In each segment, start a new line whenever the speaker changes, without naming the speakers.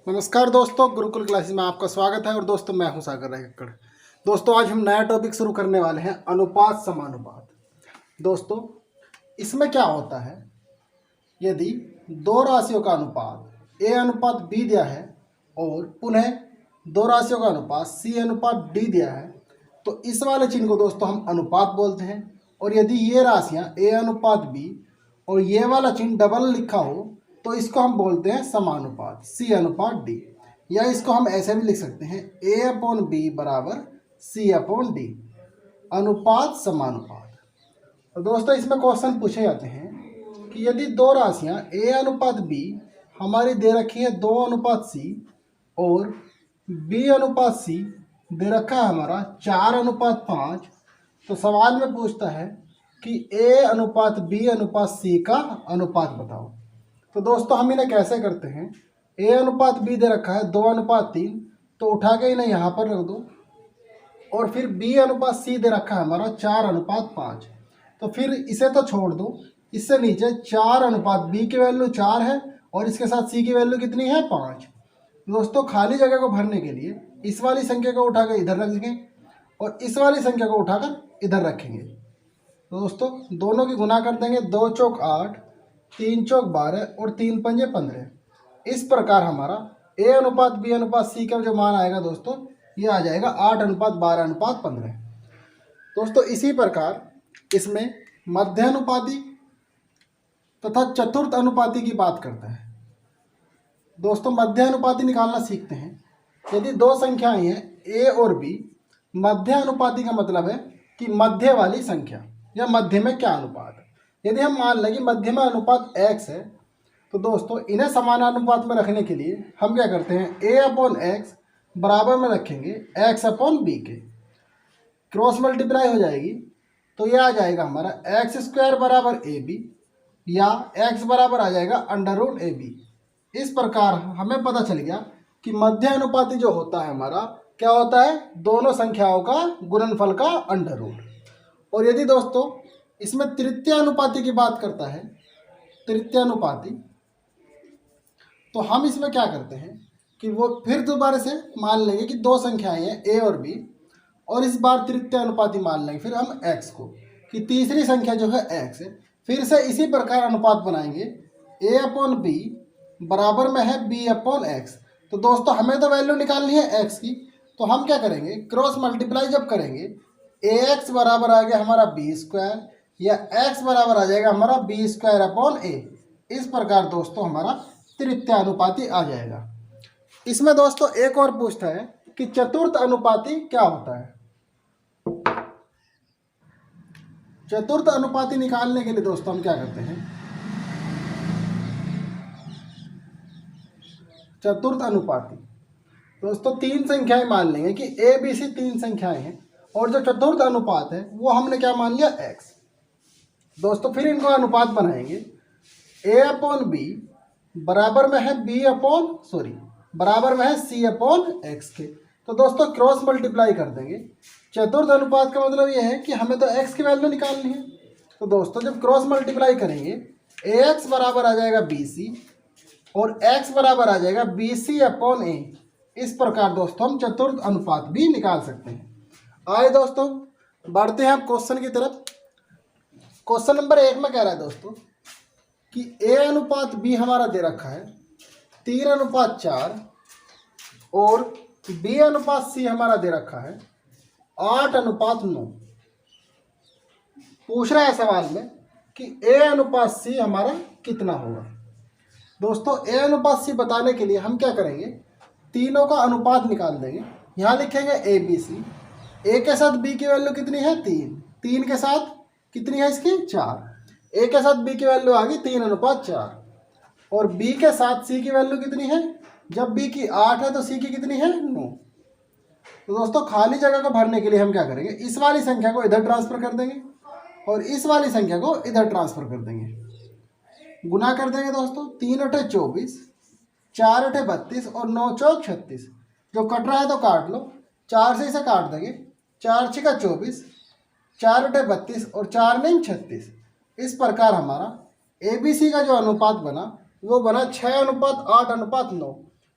नमस्कार दोस्तों, गुरुकुल क्लासेस में आपका स्वागत है। और दोस्तों मैं हूं सागर रायकड़। दोस्तों आज हम नया टॉपिक शुरू करने वाले हैं, अनुपात समानुपात। दोस्तों इसमें क्या होता है, यदि दो राशियों का अनुपात ए अनुपात बी दिया है और पुनः दो राशियों का अनुपात सी अनुपात डी दिया है, तो इस वाले चिन्ह को दोस्तों हम अनुपात बोलते हैं। और यदि ये राशियाँ ए अनुपात बी और ये वाला चिन्ह डबल लिखा हो तो इसको हम बोलते हैं समानुपात, सी अनुपात डी। या इसको हम ऐसे भी लिख सकते हैं, ए अपॉन बी बराबर सी अपॉन डी, अनुपात समानुपात। तो दोस्तों इसमें क्वेश्चन पूछे जाते हैं कि यदि दो राशियां ए अनुपात बी हमारी दे रखी है 2 अनुपात सी और बी अनुपात सी दे रखा है हमारा 4 अनुपात 5, तो सवाल में पूछता है कि ए अनुपात बी अनुपात सी का अनुपात बताओ। तो दोस्तों हम इन्हें कैसे करते हैं, ए अनुपात बी दे रखा है 2 अनुपात 3, तो उठा के इन्हें यहाँ पर रख दो। और फिर बी अनुपात सी दे रखा है हमारा 4 अनुपात 5, तो फिर इसे तो छोड़ दो, इससे नीचे 4 अनुपात बी की वैल्यू 4 है और इसके साथ सी की वैल्यू कितनी है 5। दोस्तों खाली जगह को भरने के लिए इस वाली संख्या को उठाकर इधर रख देंगे और इस वाली संख्या को उठाकर इधर रखेंगे। तो दोस्तों दोनों की गुना कर देंगे, 2 चौक 8, 3 चौक 12 और 3 पंजे 15। इस प्रकार हमारा ए अनुपात बी अनुपात सी का जो मान आएगा दोस्तों, ये आ जाएगा 8 अनुपात 12 अनुपात 15। दोस्तों इसी प्रकार इसमें मध्य अनुपाती तथा चतुर्थ अनुपाती की बात करता है। दोस्तों मध्य अनुपाती निकालना सीखते हैं। यदि दो संख्याएं हैं ए और बी, मध्य अनुपाती का मतलब है कि मध्य वाली संख्या या मध्य में क्या अनुपात है। यदि हम मान लें कि मध्य में अनुपात x है, तो दोस्तों इन्हें समानानुपात में रखने के लिए हम क्या करते हैं, a अपॉन एक्स बराबर में रखेंगे x अपॉन बी के, क्रॉस मल्टीप्लाई हो जाएगी तो ये आ जाएगा हमारा एक्स स्क्वायर बराबर ए बी, या x बराबर आ जाएगा अंडर रूट ए बी। इस प्रकार हमें पता चल गया कि मध्य अनुपाती जो होता है हमारा क्या होता है, दोनों संख्याओं का गुणनफल का अंडर रूट। और यदि दोस्तों इसमें तृतीय अनुपाती की बात करता है, तृतीय अनुपाती, तो हम इसमें क्या करते हैं कि वो फिर दोबारा से मान लेंगे कि दो संख्याएं हैं ए और बी, और इस बार तृतीय अनुपाती मान लेंगे फिर हम x को, कि तीसरी संख्या जो है x है। फिर से इसी प्रकार अनुपात बनाएंगे, a अपॉन बी बराबर में है b अपॉन एक्स। तो दोस्तों हमें तो वैल्यू निकालनी है x की, तो हम क्या करेंगे, क्रॉस मल्टीप्लाई जब करेंगे ax बराबर आ गया हमारा बी स्क्वायर, या x बराबर आ जाएगा हमारा बी स्क्वायर अपॉन ए। इस प्रकार दोस्तों हमारा तृतीय अनुपाती आ जाएगा। इसमें दोस्तों एक और पूछता है कि चतुर्थ अनुपाती क्या होता है। चतुर्थ अनुपाती निकालने के लिए दोस्तों हम क्या करते हैं, चतुर्थ अनुपाती दोस्तों 3 संख्याएं मान लेंगे कि ए बी सी 3 संख्याएं हैं, और जो चतुर्थ अनुपात है वो हमने क्या मान लिया x। दोस्तों फिर इनको अनुपात बनाएंगे, a अपॉन बी बराबर में है बराबर में है सी अपॉन एक्स के। तो दोस्तों क्रॉस मल्टीप्लाई कर देंगे। चतुर्थ अनुपात का मतलब ये है कि हमें तो x की वैल्यू निकालनी है। तो दोस्तों जब क्रॉस मल्टीप्लाई करेंगे ax बराबर आ जाएगा bc और x बराबर आ जाएगा bc अपॉन a। इस प्रकार दोस्तों हम चतुर्थ अनुपात भी निकाल सकते हैं। आइए दोस्तों बढ़ते हैं आप क्वेश्चन की तरफ। क्वेश्चन नंबर 1 में कह रहा है दोस्तों कि a अनुपात b हमारा दे रखा है 3 अनुपात 4 और b अनुपात c हमारा दे रखा है 8 अनुपात 9। पूछ रहा है सवाल में कि a अनुपात c हमारा कितना होगा। दोस्तों a अनुपात c बताने के लिए हम क्या करेंगे, तीनों का अनुपात निकाल देंगे। यहाँ लिखेंगे ए बी सी, ए के साथ b की वैल्यू कितनी है 3, 3 के साथ कितनी है इसकी 4, ए के साथ b की वैल्यू आ गई 3 अनुपात 4, और b के साथ c की वैल्यू कितनी है, जब b की 8 है तो c की कितनी है 9। तो दोस्तों खाली जगह को भरने के लिए हम क्या करेंगे, इस वाली संख्या को इधर ट्रांसफर कर देंगे और इस वाली संख्या को इधर ट्रांसफर कर देंगे। गुना कर देंगे दोस्तों, 3 अठे 24, 4 अठे 32 और 9 चौक 36। जो कट रहा है तो काट लो, 4 से इसे काट देंगे, 4 6 का 24, 4 अठे 32 और 4 9 36। इस प्रकार हमारा ABC का जो अनुपात बना वो बना 6 अनुपात 8 अनुपात 9।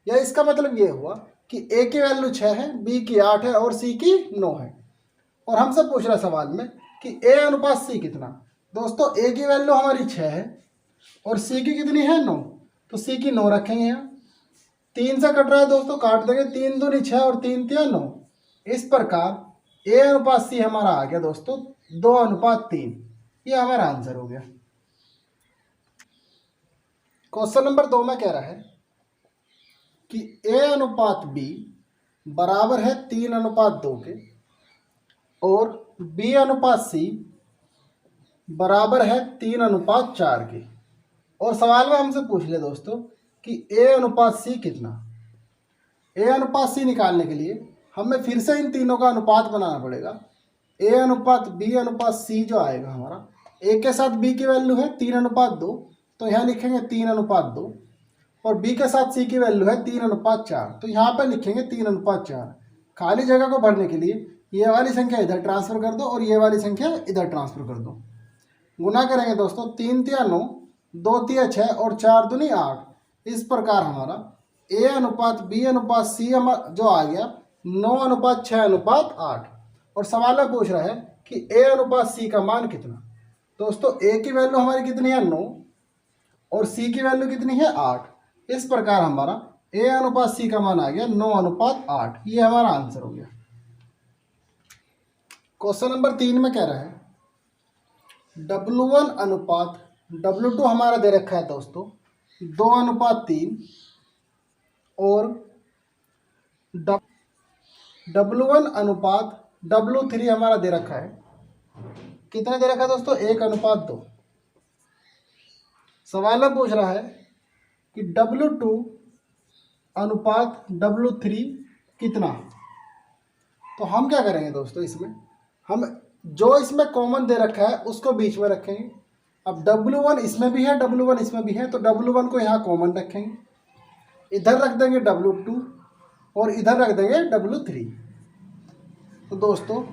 या इसका मतलब ये हुआ कि ए की वैल्यू 6 है, बी की 8 है और सी की 9 है। और हमसे पूछ रहा है सवाल में कि ए अनुपात सी कितना। दोस्तों ए की वैल्यू हमारी 6 है और सी की कितनी है 9, तो सी की 9 रखेंगे यहाँ। 3 से कट रहा है दोस्तों, काट देंगे, 3 दूनी 6 और 3 तिया 9। इस प्रकार ए अनुपात सी हमारा आ गया दोस्तों 2:3। ये हमारा आंसर हो गया। क्वेश्चन नंबर 2 में कह रहा है कि ए अनुपात बी बराबर है 3:2 के और बी अनुपात सी बराबर है 3:4 के। और सवाल में हमसे पूछ लिया दोस्तों कि ए अनुपात सी कितना। ए अनुपात सी निकालने के लिए हमें फिर से इन तीनों का अनुपात बनाना पड़ेगा। ए अनुपात बी अनुपात सी जो आएगा हमारा, ए के साथ बी की वैल्यू है 3:2, तो यहाँ लिखेंगे 3:2, और बी के साथ सी की वैल्यू है 3:4, तो यहाँ पे लिखेंगे 3:4। खाली जगह को भरने के लिए ये वाली संख्या इधर ट्रांसफ़र कर दो और ये वाली संख्या इधर ट्रांसफ़र कर दो। गुना करेंगे दोस्तों, 3 तिया 9, 2 तिया 6 और 4 दूनी 8। इस प्रकार हमारा ए अनुपात बी अनुपात सी जो आ गया 9:6:8। और सवाल में पूछ रहा है कि ए अनुपात सी का मान कितना। दोस्तों ए की वैल्यू हमारी कितनी है 9 और सी की वैल्यू कितनी है 8। इस प्रकार हमारा ए अनुपात सी का मान आ गया 9:8। ये हमारा आंसर हो गया। क्वेश्चन नंबर 3 में कह रहा है W1 अनुपात W2 हमारा दे रखा है दोस्तों 2:3 और W1 अनुपात W3 हमारा दे रखा है, कितना दे रखा है दोस्तों 1:2। सवाल में पूछ रहा है कि W2 अनुपात W3 कितना। तो हम क्या करेंगे दोस्तों, इसमें हम जो इसमें कॉमन दे रखा है उसको बीच में रखेंगे। अब W1 इसमें भी है, W1 इसमें भी है, तो W1 को यहाँ कॉमन रखेंगे, इधर रख देंगे W2 और इधर रख देंगे W3। तो दोस्तों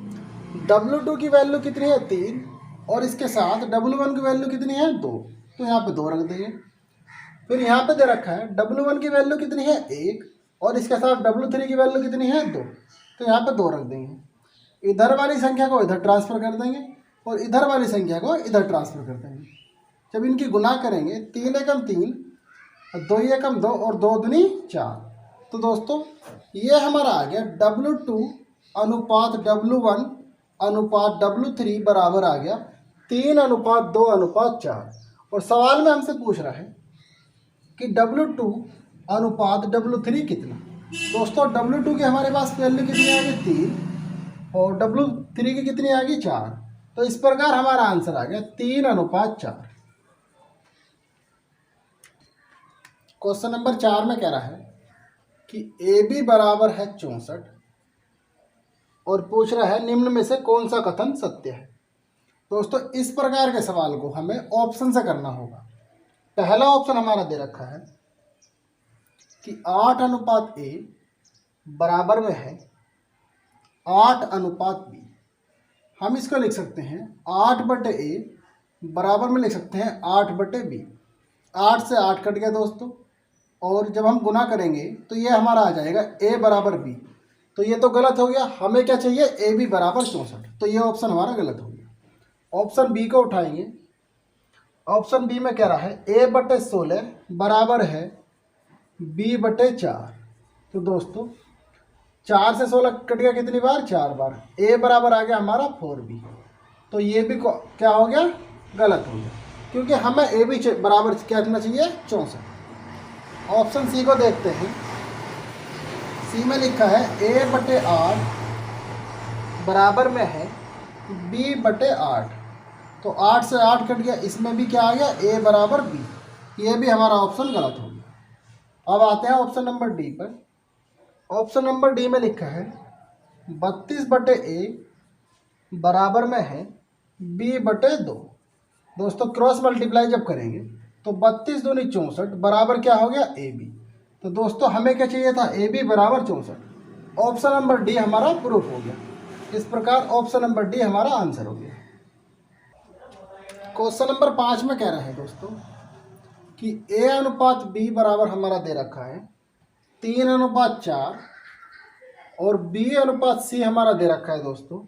W2 की वैल्यू कितनी है 3 और इसके साथ W1 की वैल्यू कितनी है 2, तो यहाँ पे 2 रख देंगे। फिर यहाँ पे दे रखा है W1 की वैल्यू कितनी है 1 और इसके साथ W3 की वैल्यू कितनी है 2, तो यहाँ पे 2 रख देंगे। इधर वाली संख्या को इधर ट्रांसफ़र कर देंगे और इधर वाली संख्या को इधर ट्रांसफ़र कर देंगे। जब इनकी गुना करेंगे 3 एकम 3, 2 एकम 2 और 2 दूनी 4, तो दोस्तों ये हमारा आ गया W2 अनुपात W1 अनुपात W3 बराबर आ गया 3:2:4। और सवाल में हमसे पूछ रहा है कि W2 अनुपात W3 कितना। दोस्तों W2 की हमारे पास वैल्यू कितनी आ गई 3 और W3 की कितनी आ गई 4, तो इस प्रकार हमारा आंसर आ गया 3:4। क्वेश्चन नंबर 4 में कह रहा है कि AB बराबर है 64 और पूछ रहा है निम्न में से कौन सा कथन सत्य है। दोस्तों इस प्रकार के सवाल को हमें ऑप्शन से करना होगा। पहला ऑप्शन हमारा दे रखा है कि 8:A बराबर में है 8:B। हम इसको लिख सकते हैं 8/A बराबर में लिख सकते हैं 8/B। 8 से 8 कट गया दोस्तों, और जब हम गुना करेंगे तो ये हमारा आ जाएगा A बराबर B। तो ये तो गलत हो गया, हमें क्या चाहिए AB बराबर 64, तो ये ऑप्शन हमारा गलत हो गया। ऑप्शन बी को उठाएंगे। ऑप्शन बी में कह रहा है A/16 बराबर है B/4। तो दोस्तों 4 से 16 कट गया कितनी बार 4 बार, A बराबर आ गया हमारा 4B। तो ये भी क्या हो गया गलत हो गया, क्योंकि हमें AB बराबर क्या करना चाहिए 64। ऑप्शन सी को देखते हैं। सी में लिखा है A/8 बराबर में है B/8। तो 8 से 8 कट गया, इसमें भी क्या आ गया A बराबर B। ये भी हमारा ऑप्शन गलत हो गया। अब आते हैं ऑप्शन नंबर डी पर। ऑप्शन नंबर डी में लिखा है 32/A बराबर में है B/2। दोस्तों क्रॉस मल्टीप्लाई जब करेंगे तो 32 दूनी 64 बराबर क्या हो गया AB। तो दोस्तों हमें क्या चाहिए था AB बराबर 64। ऑप्शन नंबर डी हमारा प्रूफ हो गया। इस प्रकार ऑप्शन नंबर डी हमारा आंसर हो गया। क्वेश्चन नंबर 5 में कह रहे हैं दोस्तों कि A अनुपात B बराबर हमारा दे रखा है 3:4 और B/C हमारा दे रखा है दोस्तों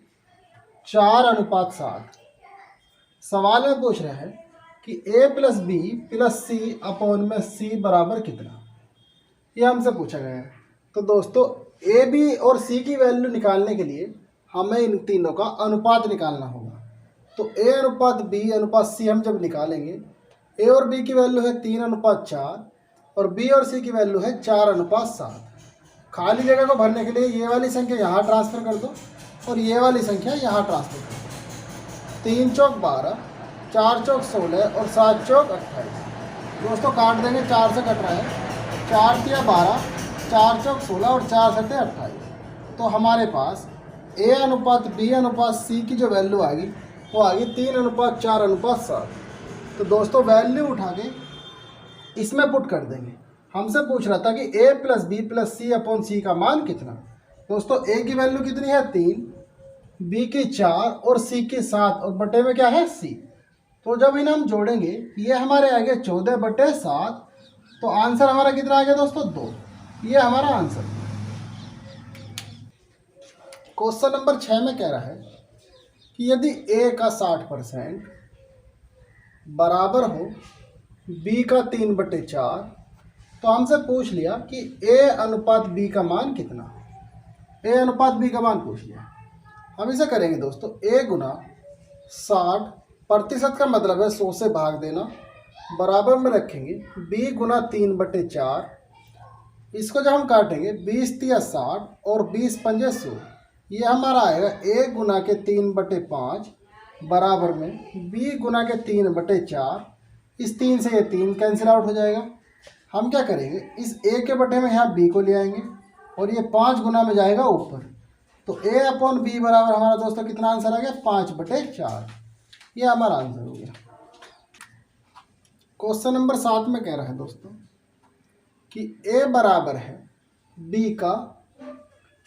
4:7। सवाल में पूछ रहा है कि A+B+C/C बराबर कितना, ये हमसे पूछा गया है। तो दोस्तों ए बी और सी की वैल्यू निकालने के लिए हमें इन तीनों का अनुपात निकालना होगा। तो A/B/C हम जब निकालेंगे, ए और बी की वैल्यू है 3:4 और बी और सी की वैल्यू है 4:7। खाली जगह को भरने के लिए ये वाली संख्या यहाँ ट्रांसफ़र कर दो और ये वाली संख्या यहाँ ट्रांसफ़र कर दो। 3 चौक 12, 4 चौक 16 और 7 चौक 28। दोस्तों काट देंगे, 4 से कट रहा है, 4 तिया 12, 4 चौक 16 और 4 सत्ते 28। तो हमारे पास A/B/C की जो वैल्यू आएगी वो आएगी 3:4:7। तो दोस्तों वैल्यू उठा के इसमें पुट कर देंगे। हमसे पूछ रहा था कि A+B+C/C का मान कितना। दोस्तों ए की वैल्यू कितनी है 3, बी की 4 और सी की 7 और बटे में क्या है C। तो जब इन्हें हम जोड़ेंगे ये हमारे आ गए 14/7। तो आंसर हमारा कितना आ गया दोस्तों 2। ये हमारा आंसर। क्वेश्चन नंबर 6 में कह रहा है कि यदि A का 60% बराबर हो B का 3/4, तो हमसे पूछ लिया कि A/B का मान कितना। A/B का मान पूछ लिया। हम इसे करेंगे दोस्तों A गुना 60% का मतलब है 100 से भाग देना, बराबर में रखेंगे B गुना 3/4। इसको जब हम काटेंगे 20 तिया 60 और 20 पंजे 100, ये हमारा आएगा A गुना के 3/5 बराबर में B गुना के 3/4। इस 3 से ये 3 कैंसिल आउट हो जाएगा। हम क्या करेंगे, इस A के बटे में यहाँ B को ले आएंगे और ये 5 गुना में जाएगा ऊपर। तो A/B बराबर हमारा दोस्तों कितना आंसर आ गया 5/4। ये हमारा आंसर हो गया। क्वेश्चन नंबर 7 में कह रहा है दोस्तों कि A बराबर है B का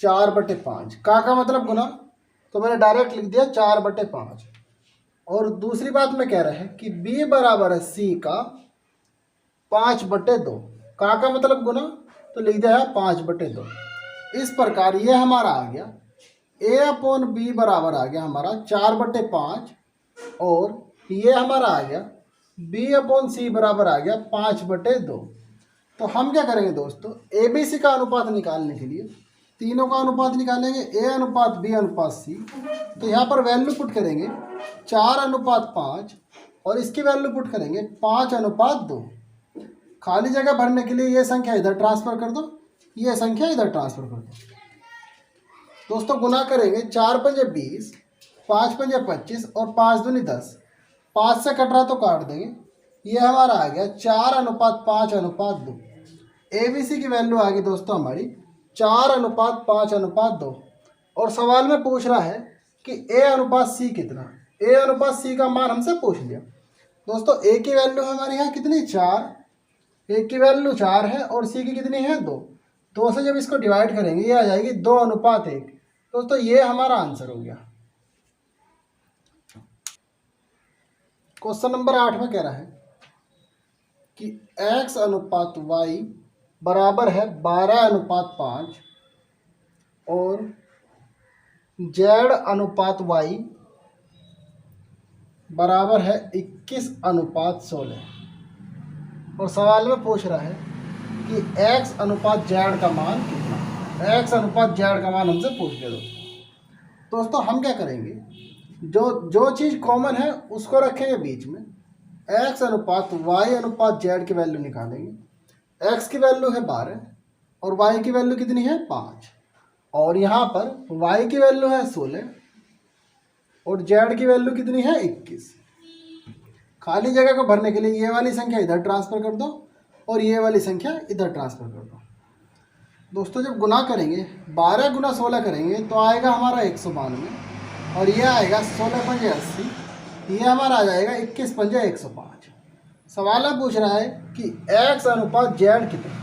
4/5। का मतलब गुना, तो मैंने डायरेक्ट लिख दिया 4/5। और दूसरी बात में कह रहा है कि B बराबर है C का 5/2। का मतलब गुना, तो लिख दिया है 5/2। इस प्रकार ये हमारा आ गया A/B बराबर आ गया हमारा 4/5 और ये हमारा आ गया B/C बराबर आ गया 5/2। तो हम क्या करेंगे दोस्तों, ABC का अनुपात निकालने के लिए तीनों का अनुपात निकालेंगे A/B/C। तो यहाँ पर वैल्यू पुट करेंगे 4:5 और इसकी वैल्यू पुट करेंगे 5:2। खाली जगह भरने के लिए ये संख्या इधर ट्रांसफ़र कर दो, ये संख्या इधर ट्रांसफ़र कर दो। दोस्तों गुना करेंगे 4 पंजे 20, 5 पंजे 25 और 5 दूनी 10। 5 से कट रहा तो काट देंगे। ये हमारा आ गया 4:5:2। ABC की वैल्यू आ गई दोस्तों हमारी 4:5:2। और सवाल में पूछ रहा है कि A/C कितना। A/C का मान हमसे पूछ लिया। दोस्तों A की वैल्यू हमारे यहाँ कितनी 4, A की वैल्यू 4 है और C की कितनी है 2। 2 से जब इसको डिवाइड करेंगे ये आ जाएगी 2:1। दोस्तों ये हमारा आंसर हो गया। क्वेश्चन नंबर 8 में कह रहा है कि X/Y बराबर है 12:5 और Z/Y बराबर है 21:16। और सवाल में पूछ रहा है कि X/Z का मान कितना। X/Z का मान हमसे पूछ लिया दोस्तों हम क्या करेंगे, जो चीज़ कॉमन है उसको रखेंगे बीच में। X/Y/Z की वैल्यू निकालेंगे। X की वैल्यू है 12 और Y की वैल्यू कितनी है 5 और यहाँ पर Y की वैल्यू है 16 और Z की वैल्यू कितनी है 21। खाली जगह को भरने के लिए ये वाली संख्या इधर ट्रांसफ़र कर दो और ये वाली संख्या इधर ट्रांसफ़र कर दो। दोस्तों जब गुना करेंगे 12 गुना 16 करेंगे तो आएगा हमारा 192 और ये आएगा 16 पंजे 80। ये हमारा आ जाएगा 21 पंजे 105। सवाल में पूछ रहा है कि X/Z कितना।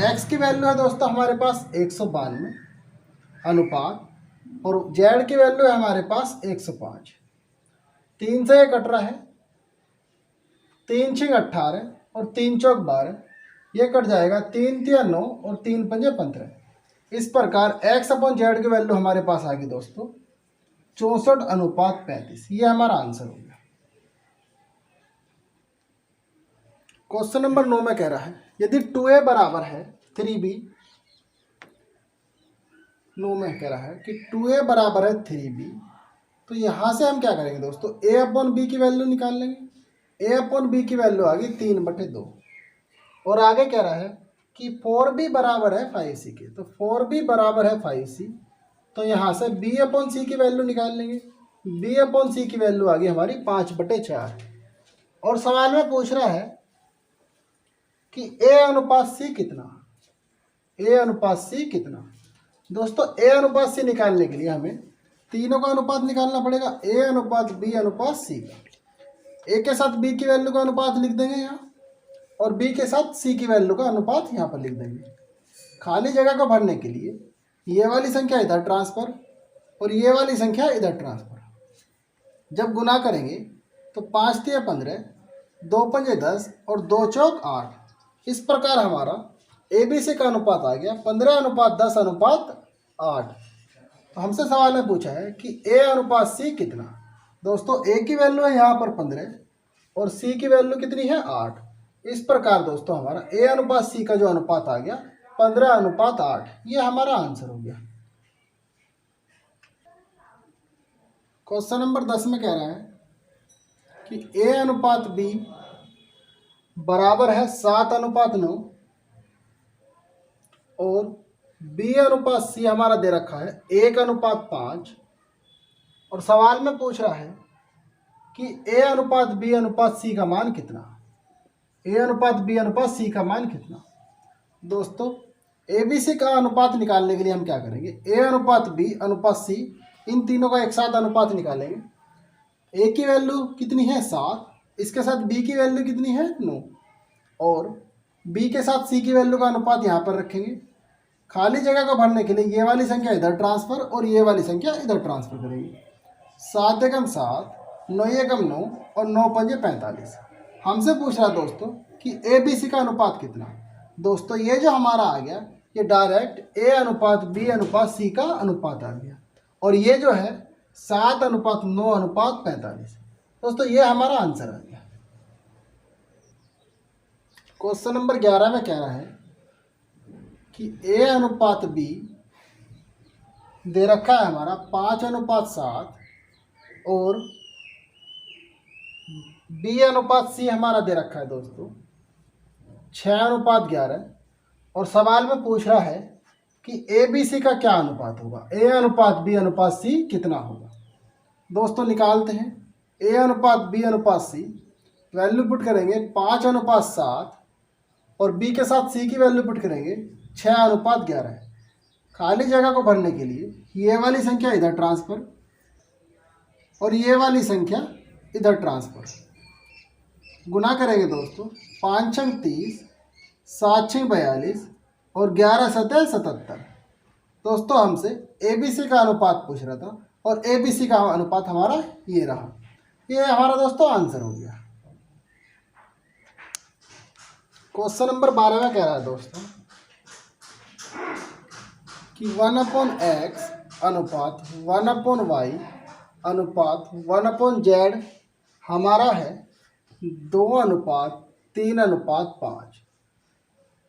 X की वैल्यू है दोस्तों हमारे पास 192 अनुपात और Z की वैल्यू है हमारे पास 105। 3 से ये कट रहा है, 3 6 18 और 3 चौक 12। ये कट जाएगा, 3 तिया 9 और 3 पंजे 15। इस प्रकार x अपॉन जेड की वैल्यू हमारे पास आ गई दोस्तों 64:35। ये हमारा आंसर हो गया। क्वेश्चन नंबर 9 में कह रहा है यदि 2a बराबर है 3b। 9 में कह रहा है कि 2a बराबर है 3b, तो यहाँ से हम क्या करेंगे दोस्तों, a अपॉन b की वैल्यू निकाल लेंगे। a अपॉन b की वैल्यू आ गई 3/2। और आगे कह रहा है कि 4b बराबर है 5c के, तो 4b बराबर है 5c, तो यहाँ से b अपॉन c की वैल्यू निकाल लेंगे। b अपॉन c की वैल्यू आ गई हमारी 5/4। और सवाल में पूछ रहा है कि a अनुपात c कितना, a अनुपात c कितना। दोस्तों a अनुपात c निकालने के लिए हमें तीनों का अनुपात निकालना पड़ेगा, a अनुपात b अनुपात c का। a के साथ b की वैल्यू का अनुपात लिख देंगे यहाँ, और b के साथ c की वैल्यू का अनुपात यहाँ पर लिख देंगे। खाली जगह को भरने के लिए ये वाली संख्या इधर ट्रांसफर और ये वाली संख्या इधर ट्रांसफर। जब गुना करेंगे तो 5 तिया 15, 2 पंजे 10 और 2 चौक 8। इस प्रकार हमारा ABC का अनुपात आ गया 15:10:8। तो हमसे सवाल में पूछा है कि A अनुपात C कितना। दोस्तों A की वैल्यू है यहाँ पर 15 और C की वैल्यू कितनी है 8। इस प्रकार दोस्तों हमारा A अनुपात C का जो अनुपात आ गया 15:8। ये हमारा आंसर हो गया। क्वेश्चन नंबर 10 में कह रहा है कि A अनुपात B बराबर है 7:9 और B अनुपात C हमारा दे रखा है 1:5। और सवाल में पूछ रहा है कि A अनुपात B अनुपात C का मान कितना। A अनुपात B अनुपात C का मान कितना। दोस्तों ABC का अनुपात निकालने के लिए हम क्या करेंगे, A अनुपात B अनुपात C, इन तीनों का एक साथ अनुपात निकालेंगे। A की वैल्यू कितनी है 7, इसके साथ B की वैल्यू कितनी है 9, और B के साथ C की वैल्यू का अनुपात यहाँ पर रखेंगे। खाली जगह को भरने के लिए ये वाली संख्या इधर ट्रांसफर और ये वाली संख्या इधर ट्रांसफर करेंगे। 7 एकम 7, 9 एकम 9 और 9 पंजे 45। हमसे पूछ रहा दोस्तों कि ABC का अनुपात कितना। दोस्तों ये जो हमारा आ गया ये डायरेक्ट A अनुपात B अनुपात C का अनुपात आ गया, और ये जो है 7:9:45। दोस्तों ये हमारा आंसर आ गया। क्वेश्चन नंबर 11 में कह रहा है कि A अनुपात B दे रखा है हमारा 5:7 और B अनुपात C हमारा दे रखा है दोस्तों 6:11। और सवाल में पूछ रहा है कि ABC का क्या अनुपात होगा, A अनुपात B अनुपात C कितना होगा। दोस्तों निकालते हैं। A अनुपात B अनुपात C वैल्यू पुट करेंगे 5:7 और B के साथ C की वैल्यू पुट करेंगे 6:11। खाली जगह को भरने के लिए ये वाली संख्या इधर ट्रांसफर और ये वाली संख्या इधर ट्रांसफर। गुना करेंगे दोस्तों, 5 छंग 30, 7 छंग 42 और 11 सतह 77। दोस्तों हमसे ABC का अनुपात पूछ रहा था और ABC का अनुपात हमारा ये रहा। ये हमारा दोस्तों आंसर हो गया। क्वेश्चन नंबर 12 में कह रहा है दोस्तों कि 1/x अनुपात 1/y अनुपात 1/z हमारा है 2:3:5।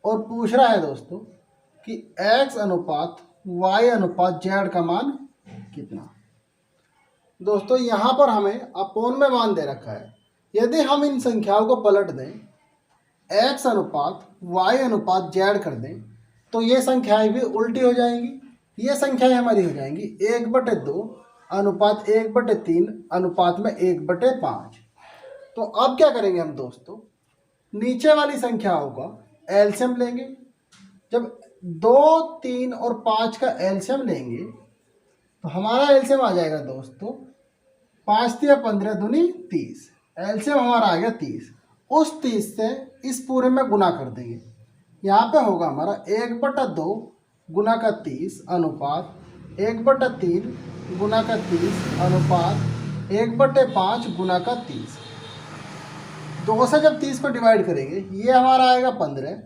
और पूछ रहा है दोस्तों कि x अनुपात y अनुपात z का मान कितना। दोस्तों यहाँ पर हमें अपोन में मान दे रखा है। यदि हम इन संख्याओं को पलट दें, x अनुपात y अनुपात z कर दें, तो ये संख्याएं भी उल्टी हो जाएंगी। ये संख्याएं हमारी हो जाएंगी 1/2 अनुपात 1/3 अनुपात में 1/5। तो अब क्या करेंगे हम दोस्तों, नीचे वाली संख्याओं का एलसीएम लेंगे। जब 2, 3 और 5 का एलसीएम लेंगे तो हमारा एलसीएम आ जाएगा दोस्तों 5 तिया 15 दूनी 30। एलसीएम हमारा आ गया 30। उस 30 से इस पूरे में गुना कर देंगे। यहाँ पे होगा हमारा 1/2 गुना का 30 अनुपात 1/3 गुना का 30 अनुपात 1/5 गुना का 30। 2 से जब 30 को डिवाइड करेंगे ये हमारा आएगा 15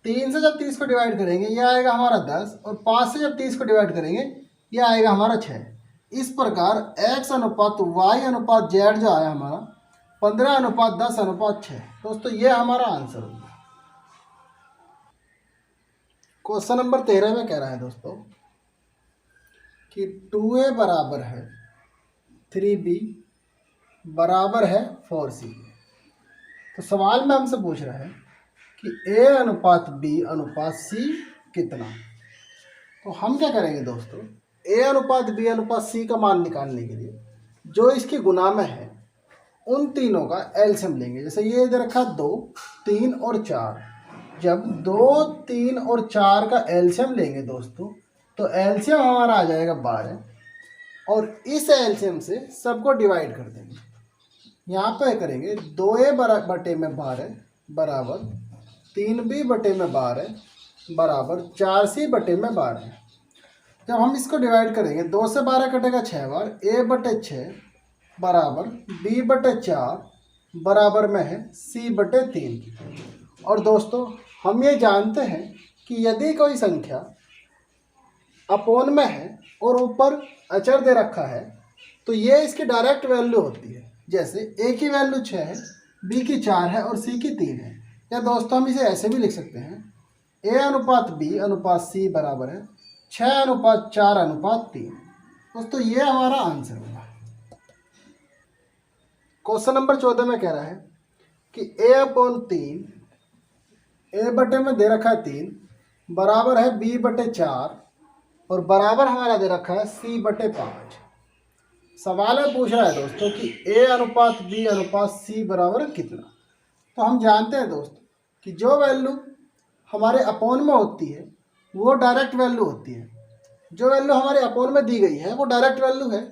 3 से जब 30 को डिवाइड करेंगे ये आएगा हमारा 10, और 5 से जब 30 को डिवाइड करेंगे ये आएगा हमारा 6। इस प्रकार x अनुपात y अनुपात z जो आया हमारा 15:10:6। दोस्तों ये हमारा आंसर होगा। क्वेश्चन नंबर 13 में कह रहा है दोस्तों कि 2a बराबर है 3b बराबर है 4c। तो सवाल में हमसे पूछ रहा है कि a अनुपात b अनुपात c कितना। तो हम क्या करेंगे दोस्तों, a अनुपात b अनुपात c का मान निकालने के लिए जो इसके गुना में है उन तीनों का एलसीएम लेंगे। जैसे ये दे रखा 2, 3 और 4। जब 2, 3 और 4 का एलसीएम लेंगे दोस्तों तो एलसीएम हमारा आ जाएगा 12, और इस एलसीएम से सबको डिवाइड कर देंगे। यहाँ पे करेंगे 2a बटे में 12 बराबर 3b बटे में 12 बराबर 4c बटे में 12। जब हम इसको डिवाइड करेंगे 2 से 12 कटेगा 6 बार, a बटे 6 बराबर b बटे 4 बराबर में है c बटे 3। और दोस्तों हम ये जानते हैं कि यदि कोई संख्या अपोन में है और ऊपर अचर दे रखा है तो ये इसकी डायरेक्ट वैल्यू होती है। जैसे a की वैल्यू 6 है, b की 4 है और c की 3 है। या दोस्तों हम इसे ऐसे भी लिख सकते हैं a अनुपात b अनुपात c बराबर है 6 अनुपात 4 अनुपात 3। दोस्तों ये हमारा आंसर होगा। क्वेश्चन नंबर 14 में कह रहा है कि a/3 a बटे में दे रखा है 3 बराबर है b बटे 4 और बराबर हमारा दे रखा है c बटे 5। सवाल में पूछ रहा है दोस्तों कि a अनुपात b अनुपात c बराबर कितना। तो हम जानते हैं दोस्तों कि जो वैल्यू हमारे अपोन में होती है वो डायरेक्ट वैल्यू होती है। जो वैल्यू हमारे अपोन में दी गई है वो डायरेक्ट वैल्यू है।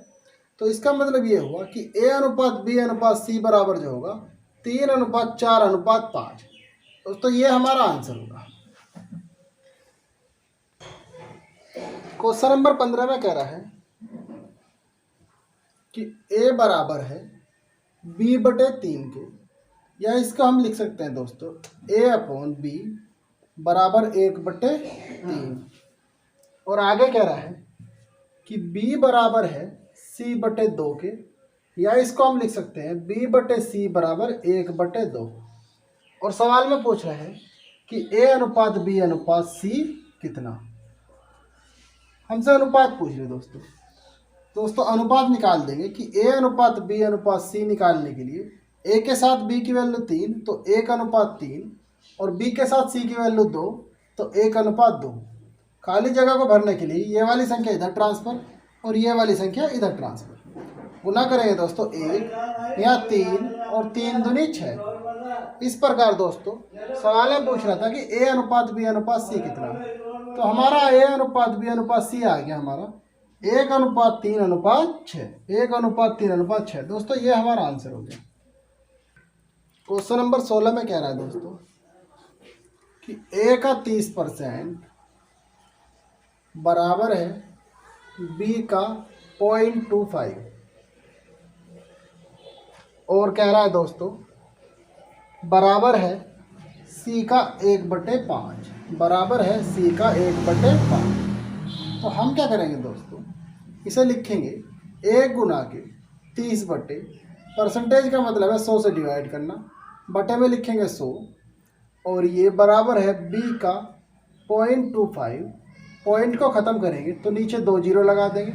तो इसका मतलब ये हुआ कि a अनुपात b अनुपात c बराबर जो होगा 3 अनुपात 4 अनुपात 5। दोस्तों ये हमारा आंसर होगा। क्वेश्चन नंबर 15 में कह रहा है कि a बराबर है b बटे 3 के, या इसका हम लिख सकते हैं दोस्तों a/b बराबर 1 बटे 3। और आगे कह रहा है कि b बराबर है c बटे 2 के, या इसको हम लिख सकते हैं b बटे c बराबर 1 बटे 2। और सवाल में पूछ रहा है कि a अनुपात b अनुपात c कितना। हमसे अनुपात पूछ रहे दोस्तों अनुपात निकाल देंगे कि a अनुपात b अनुपात c निकालने के लिए a के साथ b की वैल्यू 3 तो 1 अनुपात 3 और b के साथ c की वैल्यू 2 तो 1 अनुपात 2। खाली जगह को भरने के लिए ये वाली संख्या इधर ट्रांसफर और ये वाली संख्या इधर ट्रांसफर। गुना करेंगे दोस्तों 1 या 3 और 3 दूनी 6। इस प्रकार दोस्तों सवाल में पूछ रहा था कि a अनुपात b अनुपात c कितना। तो हमारा a अनुपात b अनुपात c आ गया हमारा 1 अनुपात 3 अनुपात 6। 1 अनुपात 3 अनुपात 6। दोस्तों ये हमारा आंसर हो गया। क्वेश्चन नंबर 16 में कह रहा है दोस्तों कि a का 30% बराबर है b का 0.25। और कह रहा है दोस्तों बराबर है c का 1/5 बराबर है c का 1/5। तो हम क्या करेंगे दोस्तों, इसे लिखेंगे 1 गुना के 30 बटे, परसेंटेज का मतलब है 100 से डिवाइड करना, बटे में लिखेंगे 100 और ये बराबर है b का 0.25। पॉइंट को ख़त्म करेंगे तो नीचे 2 जीरो लगा देंगे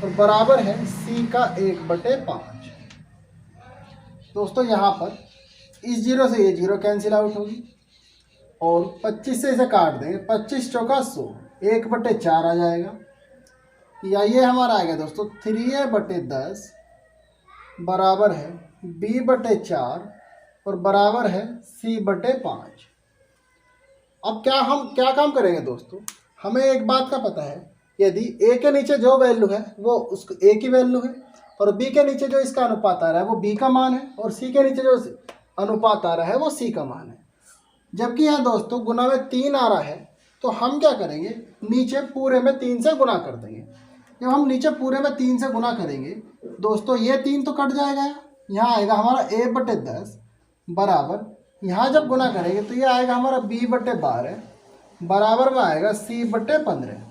और बराबर है c का 1/5। दोस्तों यहाँ पर इस जीरो से ये जीरो कैंसिल आउट होगी और 25 से इसे काट देंगे। 25 चौका 100, 1/4 आ जाएगा। या ये हमारा आएगा दोस्तों 3a/10 बराबर है b/4 और बराबर है c/5। अब हम क्या काम करेंगे दोस्तों, हमें एक बात का पता है, यदि a के नीचे जो वैल्यू है वो उसको a की वैल्यू है और b के नीचे जो इसका अनुपात आ रहा है वो b का मान है और c के नीचे जो अनुपात आ रहा है वो c का मान है। जबकि यहाँ दोस्तों गुना में 3 आ रहा है तो हम क्या करेंगे, नीचे पूरे में 3 से गुना कर देंगे। जब हम नीचे पूरे में 3 से गुना करेंगे दोस्तों ये 3 तो कट जाएगा, यहाँ आएगा हमारा a/10 बराबर, यहाँ जब गुना करेंगे तो ये आएगा हमारा b/12 बराबर में आएगा C/15।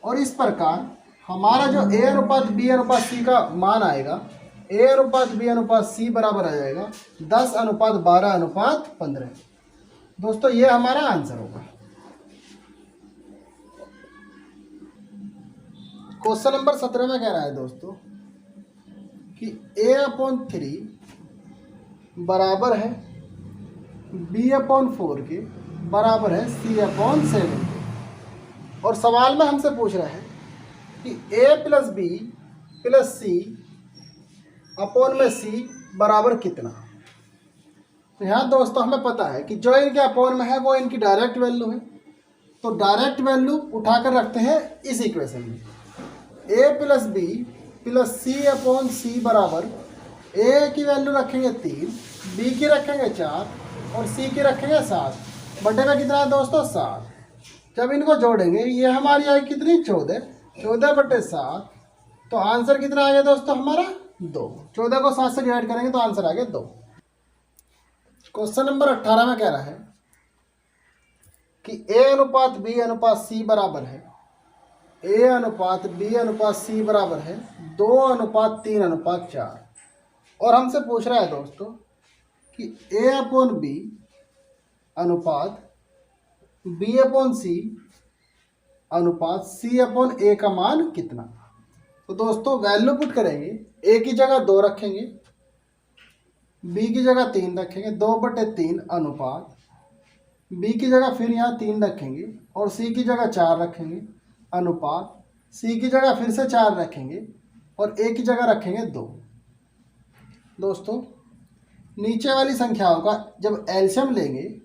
और इस प्रकार हमारा जो A अनुपात B अनुपात C का मान आएगा, A अनुपात B अनुपात C बराबर आ जाएगा 10:12:15। दोस्तों ये हमारा आंसर होगा। क्वेश्चन नंबर 17 में कह रहा है दोस्तों कि A/3 बराबर है B/4 के बराबर है C/7 के। और सवाल में हमसे पूछ रहे हैं कि A + B + C अपॉन में C बराबर कितना। तो यहाँ दोस्तों हमें पता है कि जो इनके अपॉन में है वो इनकी डायरेक्ट वैल्यू है, तो डायरेक्ट वैल्यू उठाकर रखते हैं इस इक्वेशन में। A + B + C/C बराबर A की वैल्यू रखेंगे 3, B की रखेंगे 4 और C की रखेंगे 7। बटे में कितना है दोस्तों 7। जब इनको जोड़ेंगे ये हमारी आई कितनी 14, 14/7। तो आंसर कितना आ गया दोस्तों हमारा 2। 14 को 7 से डिवाइड करेंगे तो आंसर आ गया 2। क्वेश्चन नंबर 18 में कह रहा है कि A अनुपात B अनुपात C बराबर है, A अनुपात B अनुपात C बराबर है 2:3:4। और हमसे पूछ रहा है दोस्तों कि A/B अनुपात B/C अनुपात C/A का मान कितना। तो दोस्तों वैल्यू पुट करेंगे, A की जगह 2 रखेंगे, B की जगह 3 रखेंगे, 2/3 अनुपात B की जगह फिर यहाँ 3 रखेंगे और C की जगह 4 रखेंगे अनुपात C की जगह फिर से 4 रखेंगे और A की जगह रखेंगे 2। दोस्तों नीचे वाली संख्याओं का जब एलसीएम लेंगे,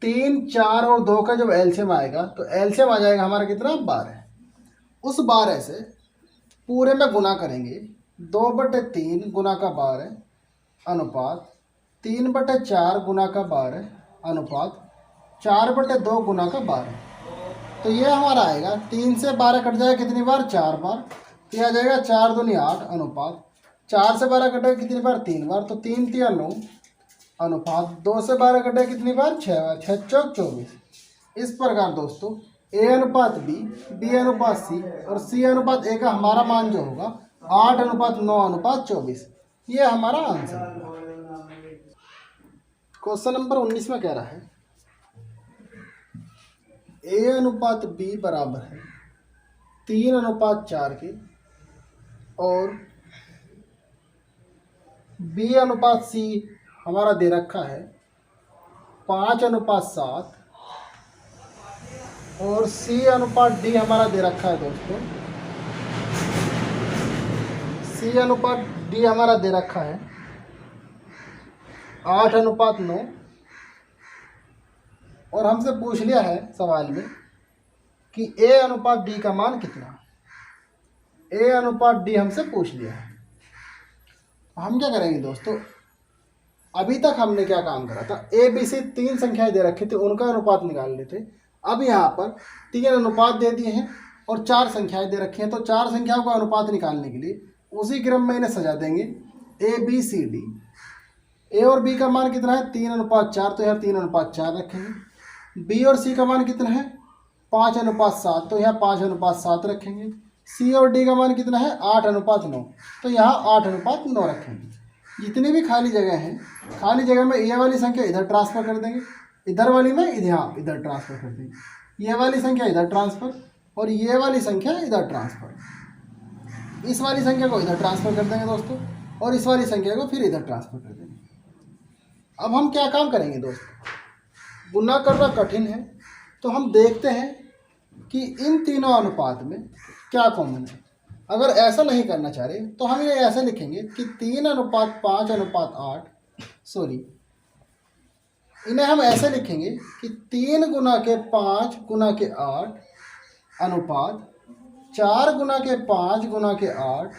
3, 4 और 2 का जब एलसीएम आएगा तो एलसीएम आ जाएगा हमारा कितना 12। उस 12 से पूरे में गुना करेंगे, 2/3 गुना का 12 अनुपात 3/4 गुना का 12 अनुपात 4/2 गुना का 12। तो ये हमारा आएगा 3 से 12 कट जाएगा कितनी बार 4 बार, तो आ जाएगा 4 दूनी 8 अनुपात 4 से 12 कटेगा कितनी बार 3 बार, तो 3 × 9 अनुपात 2 से 12 कटेगा कितनी बार 6 बार, 6 × 24। इस प्रकार दोस्तों A अनुपात B, B अनुपात C और C अनुपात A का हमारा मान जो होगा 8:9:24। ये हमारा आंसर होगा। क्वेश्चन नंबर 19 में कह रहा है A अनुपात B बराबर है 3:4 के और B अनुपात C हमारा दे रखा है 5:7 और C अनुपात D हमारा दे रखा है दोस्तों, C अनुपात D हमारा दे रखा है 8:9। और हमसे पूछ लिया है सवाल में कि A अनुपात D का मान कितना। A अनुपात D हमसे पूछ लिया है। हम क्या करेंगे दोस्तों, अभी तक हमने क्या काम करा था, A B C 3 संख्याएं दे रखी थी, उनका अनुपात निकाल लेते। अब यहाँ पर 3 अनुपात दे दिए हैं और 4 संख्याएं दे रखी हैं, तो 4 संख्याओं का अनुपात निकालने के लिए उसी क्रम में इन्हें सजा देंगे A B C D। A और B का मान कितना है 3:4, तो यहाँ 3:4 रखेंगे। B और C का मान कितना है 5:7, तो यहाँ 5:7 रखेंगे। C और D का मान कितना है 8:9, तो यहाँ 8:9 रखेंगे। जितनी भी खाली जगह हैं, खाली जगह में ये वाली संख्या इधर ट्रांसफ़र कर देंगे, इधर वाली में इधर ट्रांसफ़र कर देंगे, ये वाली संख्या इधर ट्रांसफ़र और ये वाली संख्या इधर ट्रांसफ़र। इस वाली संख्या को इधर ट्रांसफ़र कर देंगे दोस्तों और इस वाली संख्या को फिर इधर ट्रांसफ़र कर देंगे। अब हम क्या काम करेंगे दोस्तों, गुना करना कठिन है, तो हम देखते हैं कि इन तीनों अनुपात में क्या कॉमन है। अगर ऐसा नहीं करना चाह रहे तो हम ये ऐसे लिखेंगे कि 3:5:8, सॉरी, इन्हें हम ऐसे लिखेंगे कि 3 गुना के 5 गुना के 8 अनुपात 4 गुना के 5 गुना के 8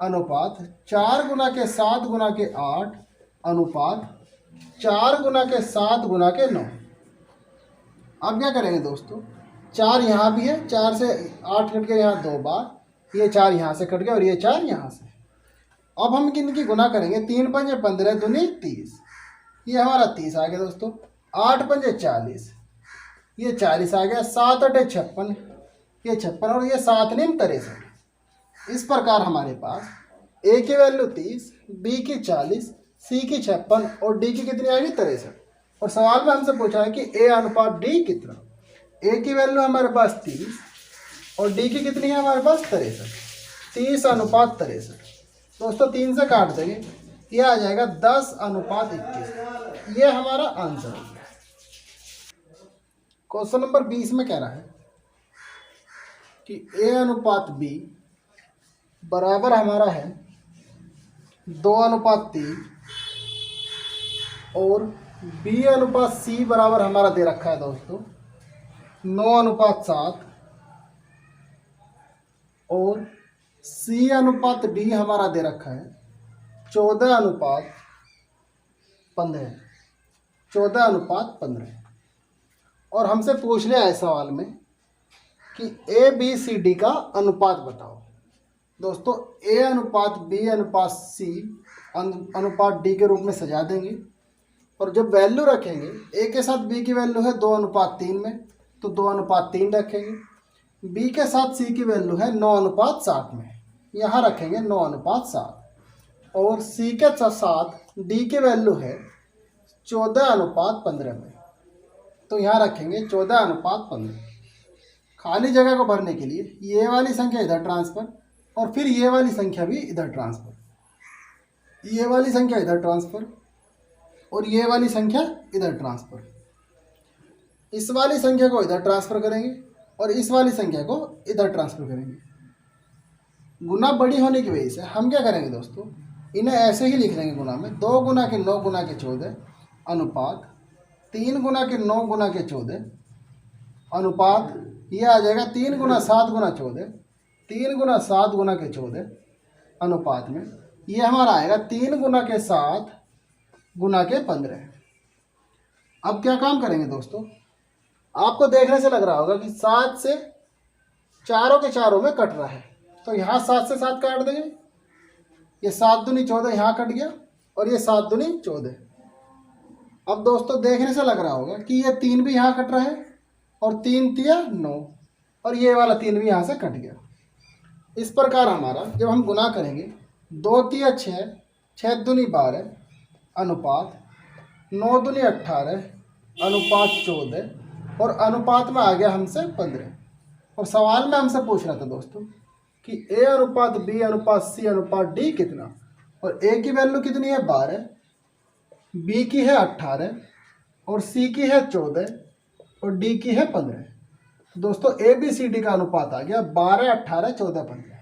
अनुपात 4 गुना के 7 गुना के 8 अनुपात 4 गुना के 7 गुना के 9। अब क्या करेंगे दोस्तों, 4 यहाँ भी है, 4 से 8 कट गया यहाँ 2 बार, ये 4 यहाँ से कट गया और ये 4 यहाँ से। अब हम इनकी गुना करेंगे, 3 × 5 = 15 दूनी 30, ये हमारा 30 आ गया दोस्तों। 8 पंजे 40, ये 40 आ गया, 7 अटे 56, ये 56 और ये 7 नीम 63। इस प्रकार हमारे पास ए की वैल्यू 30, बी की 40, सी की 56 और डी की कितनी आएगी 63। और सवाल में हमसे पूछा है कि ए अनुपात डी कितना। ए की वैल्यू हमारे पास 30 और डी की कितनी है हमारे पास 63। 30 अनुपात 63 दोस्तों 3 से काट देंगे, ये आ जाएगा 10 अनुपात 21। ये हमारा आंसर है। क्वेश्चन नंबर 20 में कह रहा है कि ए अनुपात बी बराबर हमारा है 2 अनुपात 3 और बी अनुपात सी बराबर हमारा दे रखा है दोस्तों 9 अनुपात 7 और सी अनुपात डी हमारा दे रखा है 14 अनुपात 15। 14 अनुपात 15 और हमसे पूछ लिया है सवाल में कि ए बी सी डी का अनुपात बताओ। दोस्तों ए अनुपात बी अनुपात सी अनुपात डी के रूप में सजा देंगे और जब वैल्यू रखेंगे ए के साथ बी की वैल्यू है 2 अनुपात 3 में तो 2 अनुपात 3 रखेंगे, बी के साथ सी की वैल्यू है 9 अनुपात 7 में, यहाँ रखेंगे 9 अनुपात 7 और सी के साथ डी की वैल्यू है 14 अनुपात 15 में तो यहाँ रखेंगे 14 अनुपात 15। खाली जगह को भरने के लिए ये वाली संख्या इधर ट्रांसफ़र और फिर ये वाली संख्या भी इधर ट्रांसफ़र, ये वाली संख्या इधर ट्रांसफ़र और ये वाली संख्या इधर ट्रांसफ़र। इस वाली संख्या को इधर ट्रांसफ़र करेंगे और इस वाली संख्या को इधर ट्रांसफ़र करेंगे। गुना बड़ी होने की वजह से हम क्या करेंगे दोस्तों, इन्हें ऐसे ही लिख देंगे गुना में। 2 गुना के 9 गुना के 14 अनुपात 3 गुना के 9 गुना के 14 अनुपात ये आ जाएगा 3 गुना 7 गुना 14, 3 गुना 7 गुना के 14 अनुपात में ये हमारा आएगा 3 गुना के 7 गुना के 15। अब क्या काम करेंगे दोस्तों, आपको देखने से लग रहा होगा कि 7 से चारों के चारों में कट रहा है तो यहाँ 7 से 7 काट देंगे, ये 7 दूनी 14 यहाँ कट गया और ये 7 दूनी 14। अब दोस्तों देखने से लग रहा होगा कि ये 3 भी यहाँ कट रहा है और 3 तिया 9 और ये वाला 3 भी यहाँ से कट गया। इस प्रकार हमारा जब हम गुना करेंगे 2 तिया 6, 6 दूनी 12 अनुपात 9 दूनी 18 अनुपात 14 और अनुपात में आ गया हमसे 15। और सवाल में हमसे पूछ रहा था दोस्तों कि ए अनुपात बी अनुपात सी अनुपात डी कितना, और ए की वैल्यू कितनी है 12, बी की है 18 और सी की है 14 और डी की है 15। तो दोस्तों ए बी सी डी का अनुपात आ गया 12, 18, 14, 15।